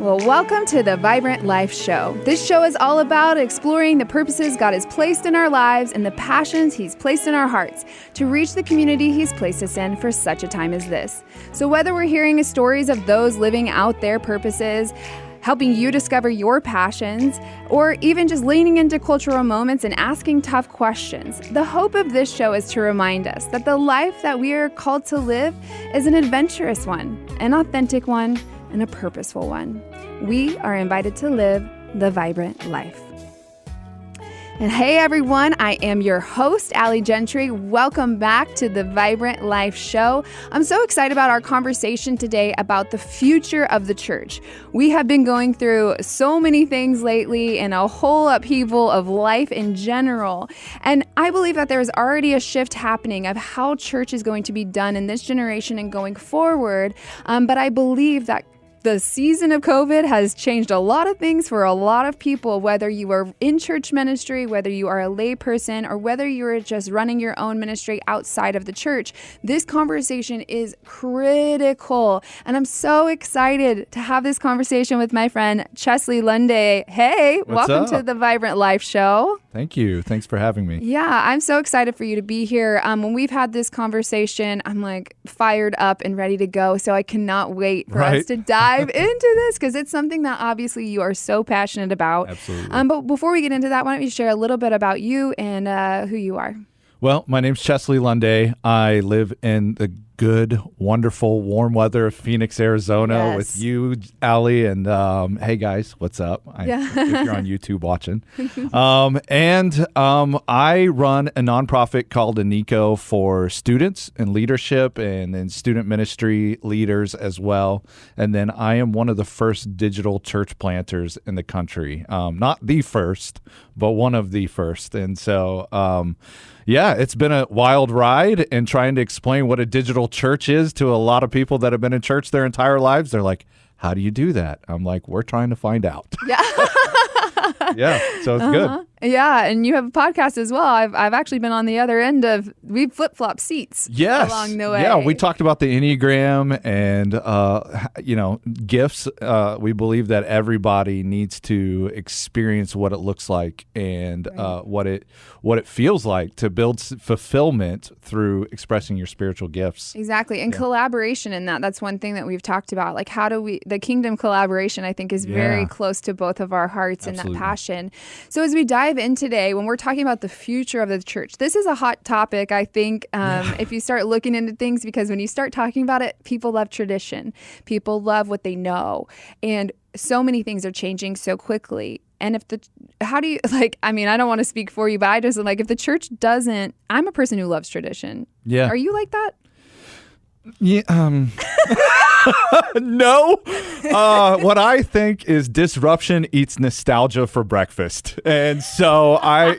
Well, welcome to the Vibrant Life Show. This show is all about exploring the purposes God has placed in our lives and the passions He's placed in our hearts to reach the community He's placed us in for such a time as this. So whether we're hearing stories of those living out their purposes, helping you discover your passions, or even just leaning into cultural moments and asking tough questions, the hope of this show is to remind us that the life that we are called to live is an adventurous one, an authentic one, and a purposeful one. We are invited to live the vibrant life. And hey everyone, I am your host, Gentry. Welcome back to the Vibrant Life Show. I'm so excited about our conversation today about the future of the church. We have been going through so many things lately and a whole upheaval of life in general. And I believe that there is already a shift happening of how church is going to be done in this generation and going forward. But I believe that the season of COVID has changed a lot of things for a lot of people, whether you are in church ministry, whether you are a lay person, or whether you're just running your own ministry outside of the church. This conversation is critical, and I'm so excited to have this conversation with my friend Chesley Lunday. Hey, welcome to the Vibrant Life Show. Thank you. Thanks for having me. Yeah, I'm so excited for you to be here. When we've had this conversation, I'm like fired up and ready to go. So I cannot wait for us to dive into this because it's something that obviously you are so passionate about. Absolutely. But before we get into that, why don't you share a little bit about you and who you are? Well, my name's Chesley Lunday. I live in the good, wonderful, warm weather of Phoenix, Arizona with you, Allie, and hey guys, what's up? If you're on YouTube watching. I run a nonprofit called Anico for students and leadership and then student ministry leaders as well. And then I am one of the first digital church planters in the country. Not the first, but one of the first. And so it's been a wild ride, and trying to explain what a digital church is to a lot of people that have been in church their entire lives. They're like, how do you do that? I'm like, we're trying to find out. Yeah. So it's good. Yeah, and you have a podcast as well. I've actually been on the other end of, we flip-flop seats along the way. Yeah, we talked about the Enneagram and, gifts. We believe that everybody needs to experience what it looks like and what it feels like to build fulfillment through expressing your spiritual gifts. Exactly, and collaboration in that. That's one thing that we've talked about. Like, how do we, the kingdom collaboration, I think, is very close to both of our hearts. Absolutely. And that passion. So as we dive in today, when we're talking about the future of the church, this is a hot topic, I think, if you start looking into things, because when you start talking about it, people love tradition. People love what they know. And so many things are changing so quickly. And I don't want to speak for you, but I just like, if the church doesn't, I'm a person who loves tradition. Yeah. Are you like that? Yeah. No. What I think is disruption eats nostalgia for breakfast. And so I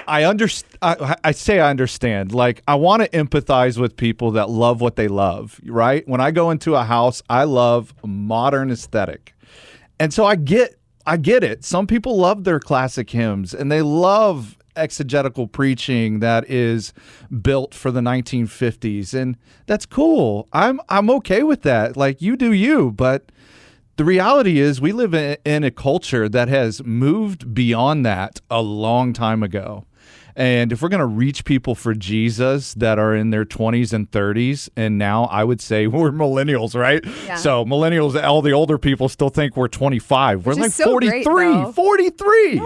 understand. Like, I want to empathize with people that love what they love, right? When I go into a house, I love modern aesthetic. And so I get it. Some people love their classic hymns and they love exegetical preaching that is built for the 1950s, and that's cool. I'm okay with that. Like, you do you, but the reality is we live in a culture that has moved beyond that a long time ago. And if we're going to reach people for Jesus that are in their 20s and 30s, and now I would say we're millennials, right? Yeah. So millennials, all the older people still think we're 25. We're like so 43. 43.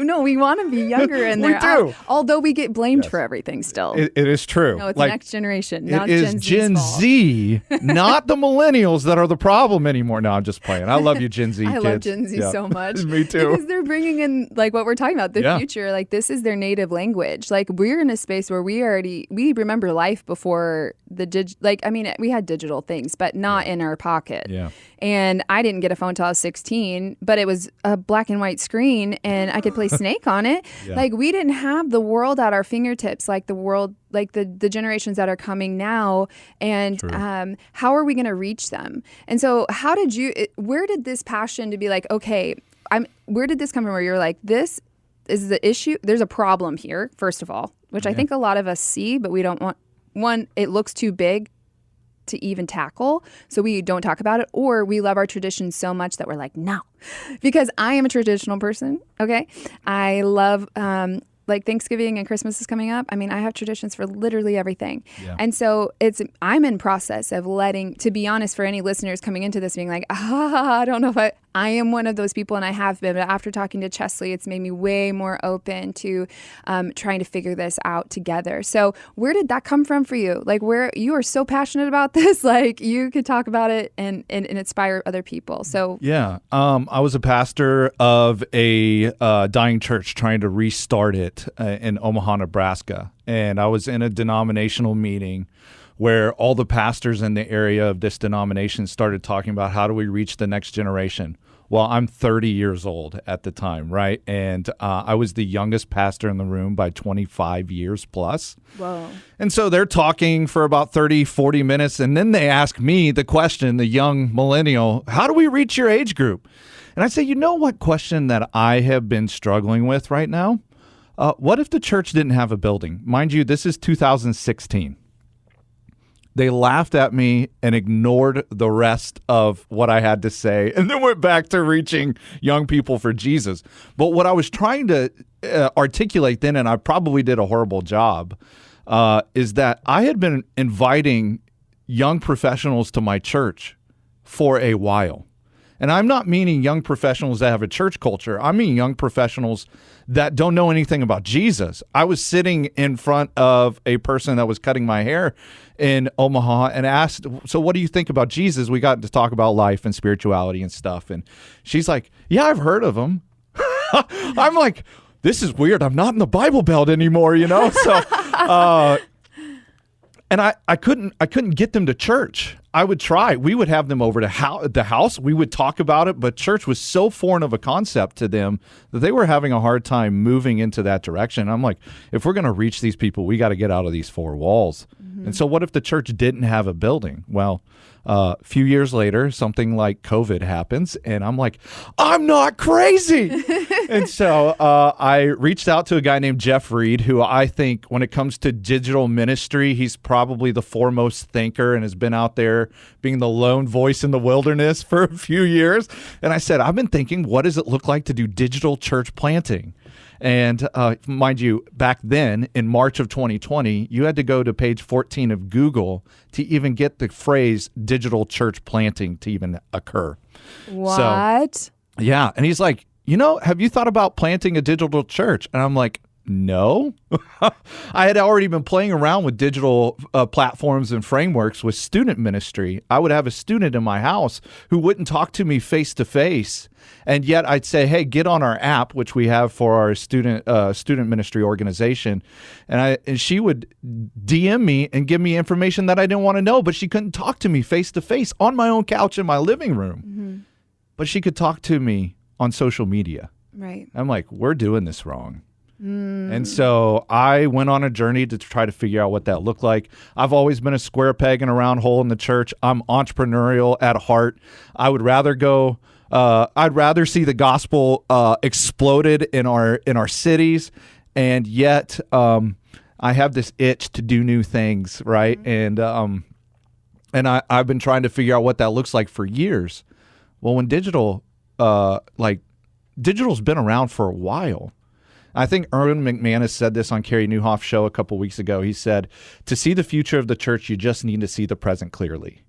No, we want to be younger in there. We do. Although we get blamed for everything still. It is true. No, it's the next generation. Now it is Gen Z, not the millennials that are the problem anymore. No, I'm just playing. I love you, Gen Z kids. I love Gen Z so much. Me too. Because they're bringing in, like, what we're talking about, the future. Like, this is their native language. Like, we're in a space where we remember life before we had digital things, but not in our pocket. Yeah. And I didn't get a phone till I was 16, but it was a black and white screen and I could play Snake on it. Yeah. Like, we didn't have the world at our fingertips, like the world, like the generations that are coming now. And how are we going to reach them? And so where did this passion to be like, okay, where did this come from, where you're like, this is the issue? There's a problem here, first of all, which I think a lot of us see, but we don't want. One, it looks too big. to even tackle. So we don't talk about it, or we love our tradition so much that we're like, no, because I am a traditional person. Okay. I love, like Thanksgiving and Christmas is coming up. I mean, I have traditions for literally everything. Yeah. And so I'm in process of to be honest, for any listeners coming into this being like, I don't know if I am one of those people, and I have been, but after talking to Chesley, it's made me way more open to trying to figure this out together. So where did that come from for you? Like, where you are so passionate about this, like you could talk about it and inspire other people. So yeah, I was a pastor of a dying church trying to restart it in Omaha, Nebraska. And I was in a denominational meeting where all the pastors in the area of this denomination started talking about how do we reach the next generation. Well, I'm 30 years old at the time, right? And I was the youngest pastor in the room by 25 years plus. Whoa. And so they're talking for about 30, 40 minutes. And then they ask me the question, the young millennial, how do we reach your age group? And I say, you know what question that I have been struggling with right now? What if the church didn't have a building? Mind you, this is 2016. They laughed at me and ignored the rest of what I had to say, and then went back to reaching young people for Jesus. But what I was trying to articulate then, and I probably did a horrible job, is that I had been inviting young professionals to my church for a while. And I'm not meaning young professionals that have a church culture. I mean young professionals that don't know anything about Jesus. I was sitting in front of a person that was cutting my hair in Omaha and asked, so what do you think about Jesus? We got to talk about life and spirituality and stuff. And she's like, yeah, I've heard of him. I'm like, this is weird. I'm not in the Bible Belt anymore, you know? So, and I couldn't get them to church. I would try. We would have them over to the house. We would talk about it, but church was so foreign of a concept to them that they were having a hard time moving into that direction. I'm like, if we're going to reach these people, we got to get out of these four walls. Mm-hmm. And so what if the church didn't have a building? Well, a few years later, something like COVID happens, and I'm like, I'm not crazy. And so I reached out to a guy named Jeff Reed, who I think when it comes to digital ministry, he's probably the foremost thinker and has been out there being the lone voice in the wilderness for a few years. And I said, I've been thinking, what does it look like to do digital church planting? And mind you, back then in March of 2020, you had to go to page 14 of Google to even get the phrase digital church planting to even occur. What? So, yeah. And he's like, you know, have you thought about planting a digital church? And I'm like, no. I had already been playing around with digital platforms and frameworks with student ministry. I would have a student in my house who wouldn't talk to me face to face. And yet I'd say, hey, get on our app, which we have for our student ministry organization. And she would DM me and give me information that I didn't want to know, but she couldn't talk to me face to face on my own couch in my living room. Mm-hmm. But she could talk to me on social media. Right. I'm like, we're doing this wrong. And so I went on a journey to try to figure out what that looked like. I've always been a square peg in a round hole in the church. I'm entrepreneurial at heart. I would rather go. I'd rather see the gospel exploded in our cities, and yet I have this itch to do new things, right? Mm-hmm. And I've been trying to figure out what that looks like for years. Well, when digital's been around for a while. I think Erwin McManus said this on Carrie Newhoff's show a couple weeks ago. He said, to see the future of the church, you just need to see the present clearly.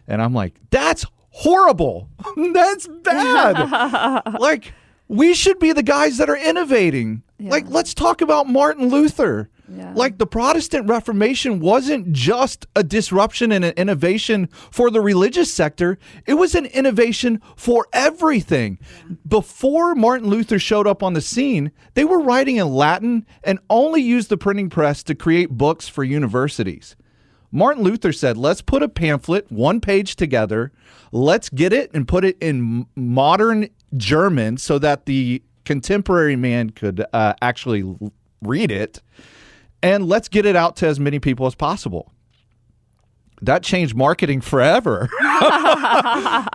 And I'm like, that's horrible. That's bad. Like, we should be the guys that are innovating. Yeah. Like, let's talk about Martin Luther. Yeah. Like, the Protestant Reformation wasn't just a disruption and an innovation for the religious sector. It was an innovation for everything. Yeah. Before Martin Luther showed up on the scene, they were writing in Latin and only used the printing press to create books for universities. Martin Luther said, let's put a pamphlet, one page together. Let's get it and put it in modern German so that the contemporary man could actually read it. And let's get it out to as many people as possible. That changed marketing forever.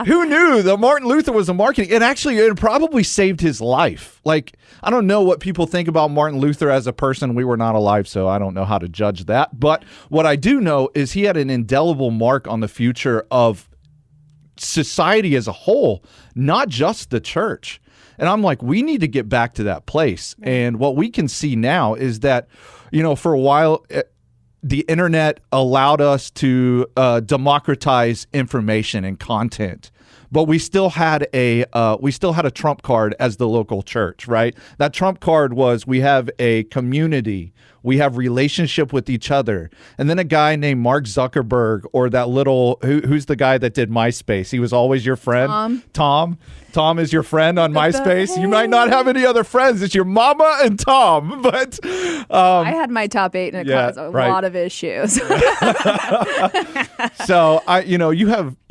Who knew that Martin Luther was a marketing? And actually, it probably saved his life. Like, I don't know what people think about Martin Luther as a person. We were not alive, so I don't know how to judge that. But what I do know is he had an indelible mark on the future of society as a whole, not just the church. And I'm like, we need to get back to that place. And what we can see now is that, for a while, the internet allowed us to democratize information and content, but we still had a trump card as the local church, right? That trump card was we have a community, we have relationship with each other, and then a guy named Mark Zuckerberg, or that little who's the guy that did MySpace? He was always your friend, Tom. Tom is your friend on MySpace. You might not have any other friends. It's your mama and Tom. But I had my top 8 and it caused a lot of issues. So you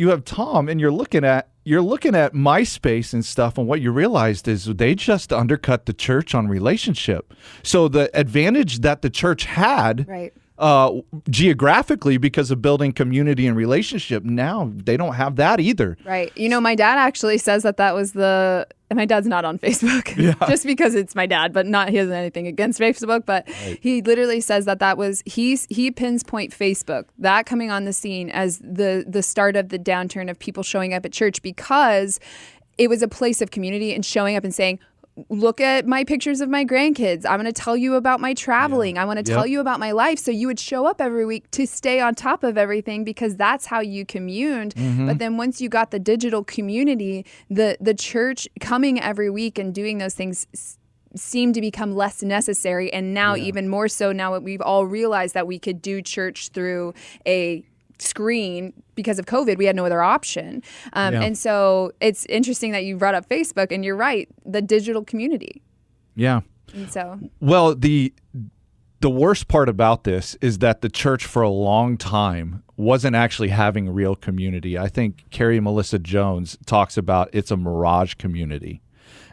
have Tom, and you're looking at MySpace and stuff, and what you realized is they just undercut the church on relationship. So the advantage that the church had, geographically, because of building community and relationship, now they don't have that either. Right. My dad actually says that was and my dad's not on Facebook, just because it's my dad, but he hasn't anything against Facebook. But he literally says that was, he pinpoint Facebook, that coming on the scene as the start of the downturn of people showing up at church, because it was a place of community and showing up and saying, look at my pictures of my grandkids. I'm going to tell you about my traveling. I want to tell you about my life. So you would show up every week to stay on top of everything, because that's how you communed. But then once you got the digital community, the church coming every week and doing those things seemed to become less necessary. And now even more so, now we've all realized that we could do church through a screen. Because of COVID, we had no other option. And so it's interesting that you brought up Facebook, and you're right, the digital community. Yeah. And so, well, the worst part about this is that the church for a long time wasn't actually having real community. I think Carrie Melissa Jones talks about it's a mirage community.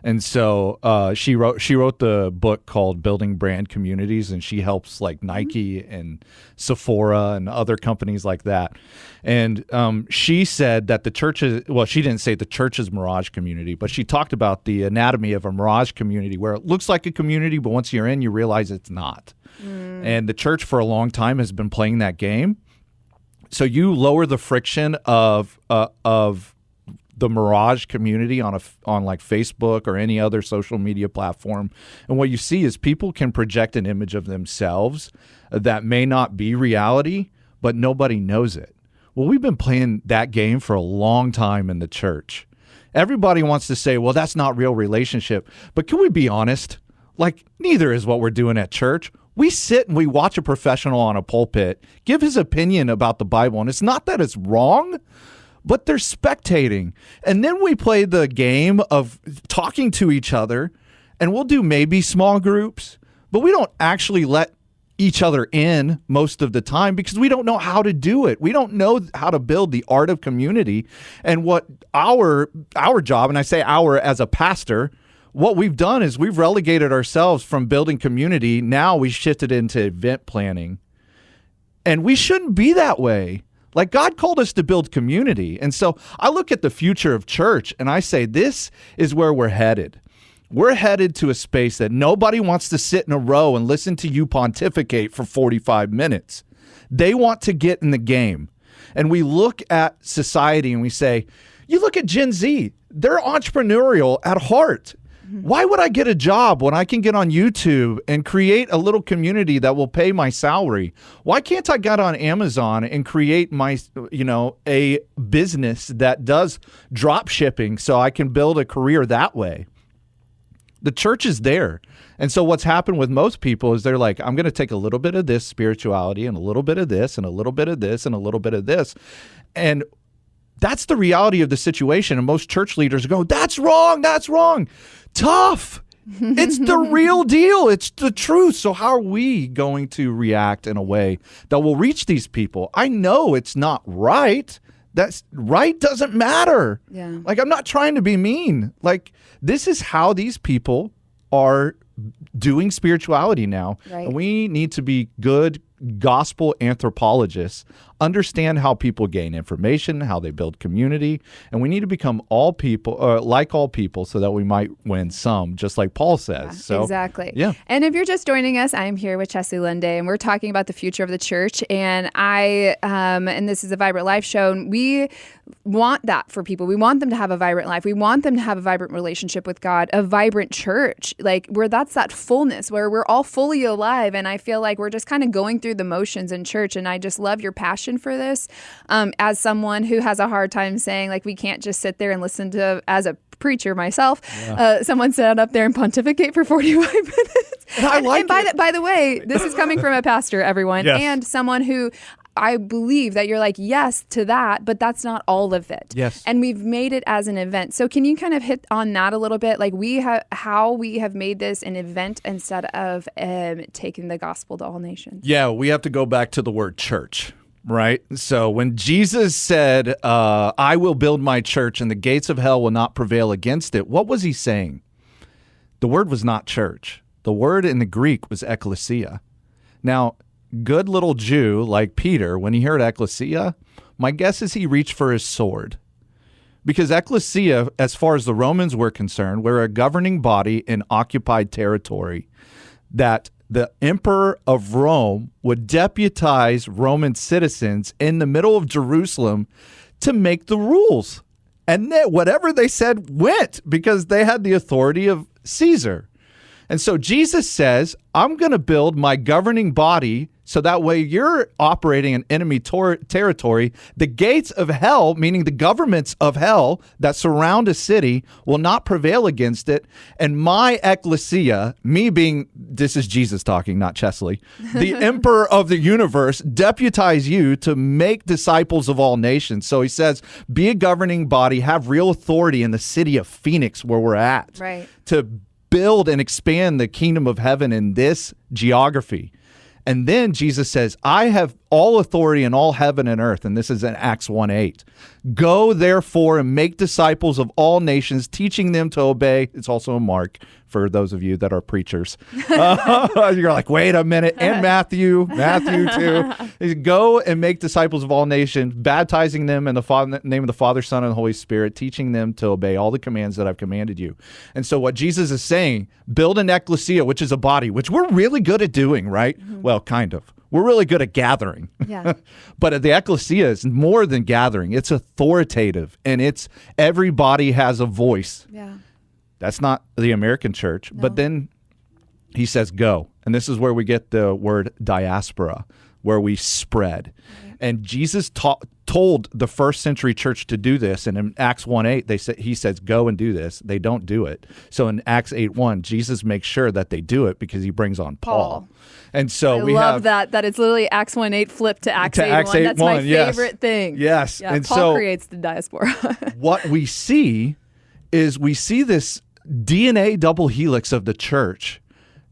And so she wrote the book called Building Brand Communities, and she helps like Nike and Sephora and other companies like that. And she said that the church is, well, she didn't say the church is mirage community, but she talked about the anatomy of a mirage community, where it looks like a community, but once you're in, you realize it's not. And the church for a long time has been playing that game. So you lower the friction of the mirage community on like Facebook or any other social media platform, and what you see is people can project an image of themselves that may not be reality, but nobody knows it. Well, we've been playing that game for a long time in the church. Everybody wants to say, well, that's not real relationship. But can we be honest? Like, neither is what we're doing at church. We sit and we watch a professional on a pulpit give his opinion about the Bible, and it's not that it's wrong, but they're spectating. And then we play the game of talking to each other, and we'll do maybe small groups, but we don't actually let each other in most of the time because we don't know how to do it. We don't know how to build the art of community. And what our job, and I say our as a pastor, what we've done is we've relegated ourselves from building community. Now we shifted into event planning. And we shouldn't be that way. Like, God called us to build community. And so I look at the future of church and I say, this is where we're headed. We're headed to a space that nobody wants to sit in a row and listen to you pontificate for 45 minutes. They want to get in the game. And we look at society and we say, you look at Gen Z, they're entrepreneurial at heart. Why would I get a job when I can get on YouTube and create a little community that will pay my salary? Why can't I get on Amazon and create my, a business that does drop shipping so I can build a career that way? The church is there. And so what's happened with most people is they're like, I'm going to take a little bit of this spirituality and a little bit of this and a little bit of this and a little bit of this. And that's the reality of the situation. And most church leaders go, that's wrong. That's wrong. Tough. It's the real deal. It's the truth. So how are we going to react in a way that will reach these people? I know it's not right. That's right doesn't matter. Yeah. Like, I'm not trying to be mean. Like, this is how these people are doing spirituality now. Right. And we need to be good gospel anthropologists understand how people gain information, how they build community, and we need to become all people, like all people, so that we might win some, just like Paul says. Exactly. Yeah. And if you're just joining us, I'm here with Chesley Lunday, and we're talking about the future of the church. And and this is a Vibrant Life show, and we want that for people. We want them to have a vibrant life. We want them to have a vibrant relationship with God, a vibrant church, like where that's that fullness, where we're all fully alive. And I feel like we're just kind of going through the motions in church. And I just love your passion for this. As someone who has a hard time saying, like, we can't just sit there and listen to, as a preacher myself, someone stand up there and pontificate for 45 minutes. And by the way, this is coming from a pastor, everyone, Yes. and someone who I believe that you're like, yes to that, but that's not all of it. Yes. And we've made it as an event. So can you kind of hit on that a little bit? Like how we have made this an event instead of taking the gospel to all nations. Yeah, we have to go back to the word church, right? So when Jesus said, I will build my church and the gates of hell will not prevail against it, what was he saying? The word was not church. The word in the Greek was ekklesia. Now, good little Jew like Peter, when he heard ecclesia, my guess is he reached for his sword. Because ecclesia, as far as the Romans were concerned, were a governing body in occupied territory that the emperor of Rome would deputize Roman citizens in the middle of Jerusalem to make the rules. And whatever they said went, because they had the authority of Caesar. And so Jesus says, I'm going to build my governing body so that way you're operating in enemy territory. The gates of hell, meaning the governments of hell that surround a city, will not prevail against it. And my ecclesia, me being, this is Jesus talking, not Chesley, the emperor of the universe, deputize you to make disciples of all nations. So he says, be a governing body, have real authority in the city of Phoenix where we're at. Right. To build and expand the kingdom of heaven in this geography. And then Jesus says, I have all authority in all heaven and earth. And this is in Acts 1:8. Go therefore and make disciples of all nations, teaching them to obey. It's also in Mark for those of you that are preachers. You're like, wait a minute. And Matthew too. Go and make disciples of all nations, baptizing them in the name of the Father, Son, and Holy Spirit, teaching them to obey all the commands that I've commanded you. And so what Jesus is saying, build an ecclesia, which is a body, which we're really good at doing, right? Mm-hmm. Well, kind of. We're really good at gathering. Yeah. But the ecclesia is more than gathering. It's authoritative, and it's everybody has a voice. Yeah. That's not the American church. No. But then he says go. And this is where we get the word diaspora, where we spread. Right. And Jesus told the first century church to do this. And in Acts 1:8, he says, go and do this. They don't do it. So in Acts 8:1, Jesus makes sure that they do it because he brings on Paul. And so I love that it's literally Acts 1:8 flipped to Acts 8:1. That's my favorite thing. Yes. Yeah, and Paul so creates the diaspora. what we see is this DNA double helix of the church.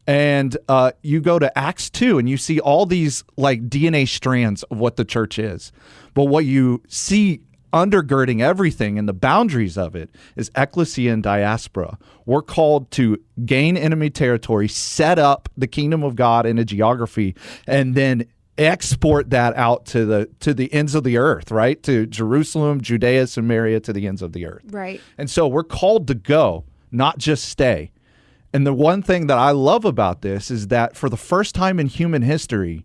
And you go to Acts 2 and you see all these like DNA strands of what the church is. But what you see undergirding everything and the boundaries of it is ecclesia and diaspora. We're called to gain enemy territory, set up the kingdom of God in a geography, and then export that out to the ends of the earth, right? To Jerusalem, Judea, Samaria, to the ends of the earth. Right. And so we're called to go, not just stay. And the one thing that I love about this is that for the first time in human history,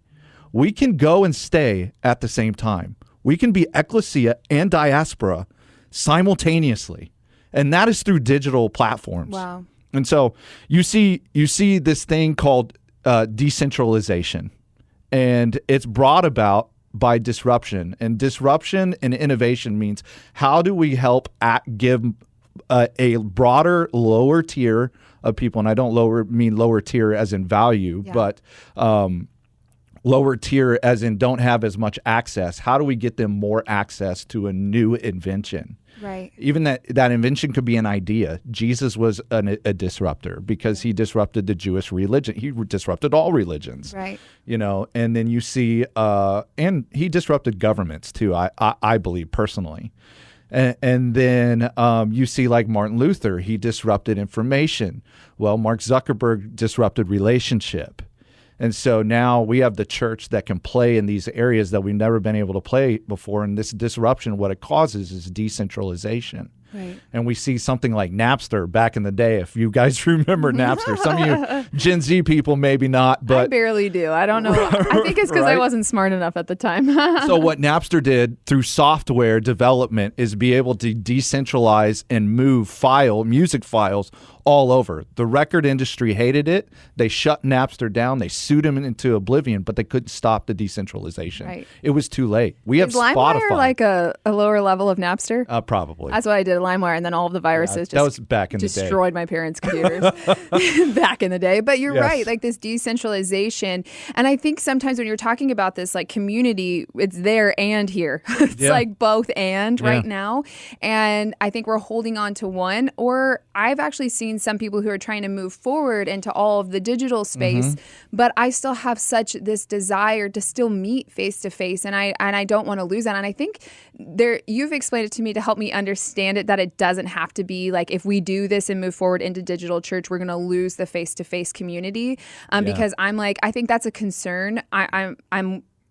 we can go and stay at the same time. We can be ecclesia and diaspora simultaneously. And that is through digital platforms. Wow. And so you see this thing called decentralization. And it's brought about by disruption. And disruption and innovation means how do we help give a broader, lower tier of people, and I don't mean lower tier as in value, but lower tier as in don't have as much access. How do we get them more access to a new invention? Right. Even that invention could be an idea. Jesus was a disruptor because he disrupted the Jewish religion. He disrupted all religions. Right. And then you see, and he disrupted governments too, I believe personally. And then you see like Martin Luther, he disrupted information. Well, Mark Zuckerberg disrupted relationship. And so now we have the church that can play in these areas that we've never been able to play before. And this disruption, what it causes is decentralization. Right. And we see something like Napster back in the day. If you guys remember Napster, some of you Gen Z people maybe not, but I barely do. I don't know. I think it's because I wasn't smart enough at the time. So what Napster did through software development is be able to decentralize and move music files all over. The record industry hated it. They shut Napster down. They sued him into oblivion, but they couldn't stop the decentralization. Right. It was too late. We have LimeWire Spotify. like a lower level of Napster? Probably. That's what I did at LimeWire, and then all of the viruses that was back in the day. Destroyed my parents' computers back in the day. But you're right, like this decentralization. And I think sometimes when you're talking about this like community, it's there and here. It's like both and right now. And I think we're holding on to one, or I've actually seen some people who are trying to move forward into all of the digital space, but I still have such this desire to still meet face to face, and I don't want to lose that. And I think you've explained it to me to help me understand it, that it doesn't have to be like if we do this and move forward into digital church, we're going to lose the face to face community. Because I'm like, I think that's a concern.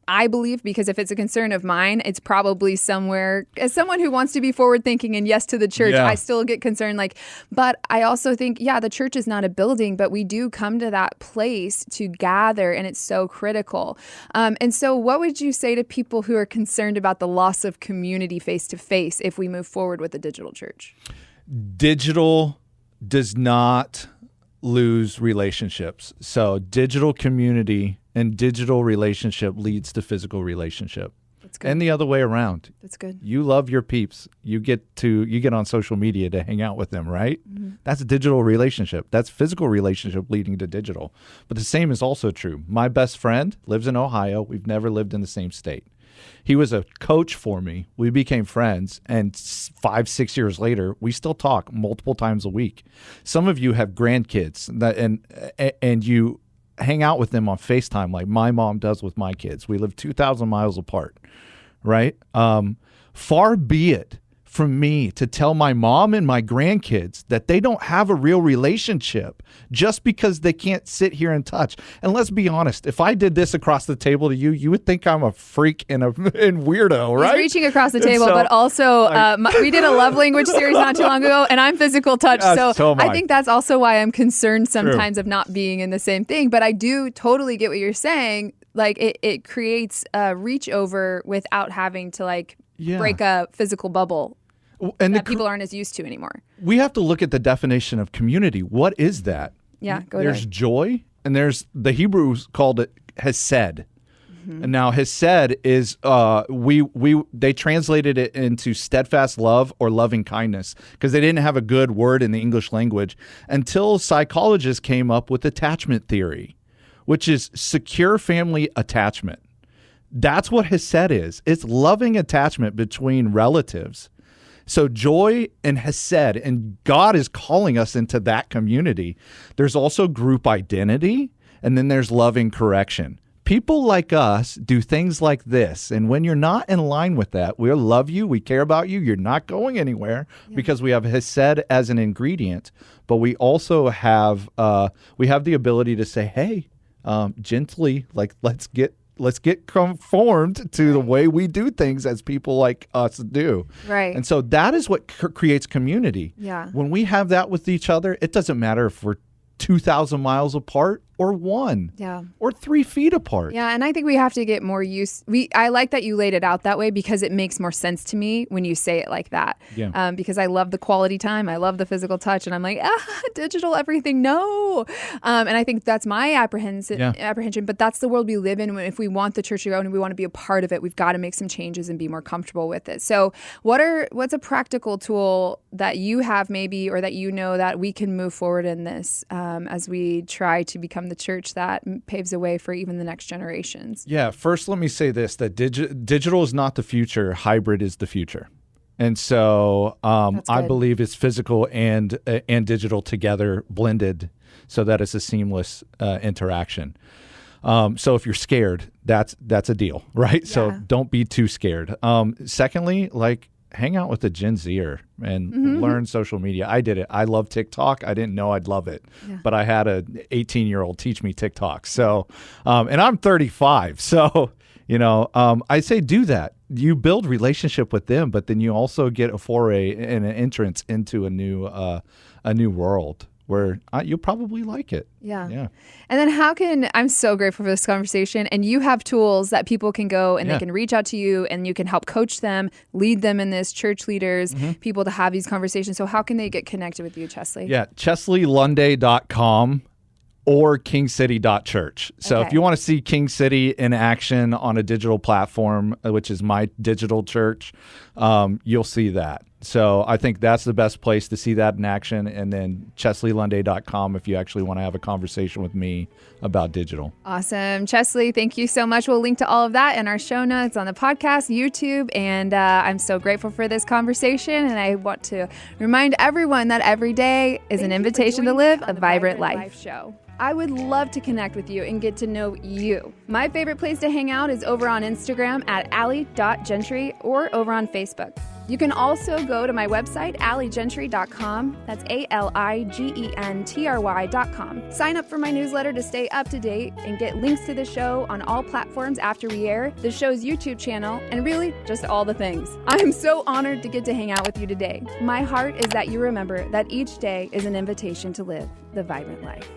I believe, because if it's a concern of mine, it's probably somewhere, as someone who wants to be forward thinking and yes to the church, I still get concerned. But I also think, the church is not a building, but we do come to that place to gather, and it's so critical. And so what would you say to people who are concerned about the loss of community face to face if we move forward with the digital church? Digital does not lose relationships. So digital community and digital relationship leads to physical relationship. That's good. And the other way around. That's good. You love your peeps. You get on social media to hang out with them, right? That's a digital relationship. That's physical relationship leading to digital. But the same is also true. My best friend lives in Ohio. We've never lived in the same state. He was a coach for me. We became friends, and 5-6 years later, we still talk multiple times a week. Some of you have grandkids, and you hang out with them on FaceTime like my mom does with my kids. We live 2,000 miles apart, right? Far be it from me to tell my mom and my grandkids that they don't have a real relationship just because they can't sit here and touch. And let's be honest, if I did this across the table to you, you would think I'm a freak and weirdo, right? He's reaching across the table, but also we did a love language series not too long ago, and I'm physical touch. So I think that's also why I'm concerned sometimes of not being in the same thing. But I do totally get what you're saying. Like it creates a reach over without having to break a physical bubble. And that people aren't as used to anymore. We have to look at the definition of community. What is that? Yeah, There's joy, and there's the Hebrews called it hesed. And now hesed is they translated it into steadfast love or loving kindness because they didn't have a good word in the English language until psychologists came up with attachment theory, which is secure family attachment. That's what hesed is. It's loving attachment between relatives. So joy and hesed, and God is calling us into that community. There's also group identity, and then there's loving correction. People like us do things like this, and when you're not in line with that, we'll love you, we care about you, you're not going anywhere because we have hesed as an ingredient, but we also have the ability to say, hey, gently, let's get conformed to the way we do things as people like us do. Right. And so that is what creates community. Yeah. When we have that with each other, it doesn't matter if we're 2,000 miles apart or 1 or 3 feet apart. Yeah, and I think we have to get more used. I like that you laid it out that way because it makes more sense to me when you say it like that. Yeah. Because I love the quality time. I love the physical touch. And I'm like, digital everything. No. And I think that's my apprehension. But that's the world we live in. If we want the church to grow and we want to be a part of it, we've got to make some changes and be more comfortable with it. So what's a practical tool that you have maybe or that you know that we can move forward in this as we try to become the church that paves the way for even the next generations? Yeah, first let me say this, that digital is not the future, hybrid is the future. And so I believe it's physical and digital together, blended, so that it's a seamless interaction. So if you're scared, that's a deal, right? Yeah. So don't be too scared. Secondly, hang out with a Gen Zer and learn social media. I did it. I love TikTok. I didn't know I'd love it, but I had a 18-year-old teach me TikTok. So, and I'm 35. So, I say do that. You build relationship with them, but then you also get a foray and an entrance into a new world where you'll probably like it. Yeah. And then I'm so grateful for this conversation, and you have tools that people can go and they can reach out to you and you can help coach them, lead them in this, church leaders, people to have these conversations. So how can they get connected with you, Chesley? Yeah, ChesleyLunday.com or KingCity.church. So if you want to see King City in action on a digital platform, which is my digital church, you'll see that. So I think that's the best place to see that in action. And then ChesleyLunday.com if you actually want to have a conversation with me about digital. Awesome. Chesley, thank you so much. We'll link to all of that in our show notes on the podcast, YouTube. And I'm so grateful for this conversation. And I want to remind everyone that every day is an invitation to live a vibrant life. Show. I would love to connect with you and get to know you. My favorite place to hang out is over on Instagram at Allie.Gentry or over on Facebook. You can also go to my website, AllieGentry.com. That's ALIGENTRY.com. Sign up for my newsletter to stay up to date and get links to the show on all platforms after we air, the show's YouTube channel, and really just all the things. I'm so honored to get to hang out with you today. My heart is that you remember that each day is an invitation to live the vibrant life.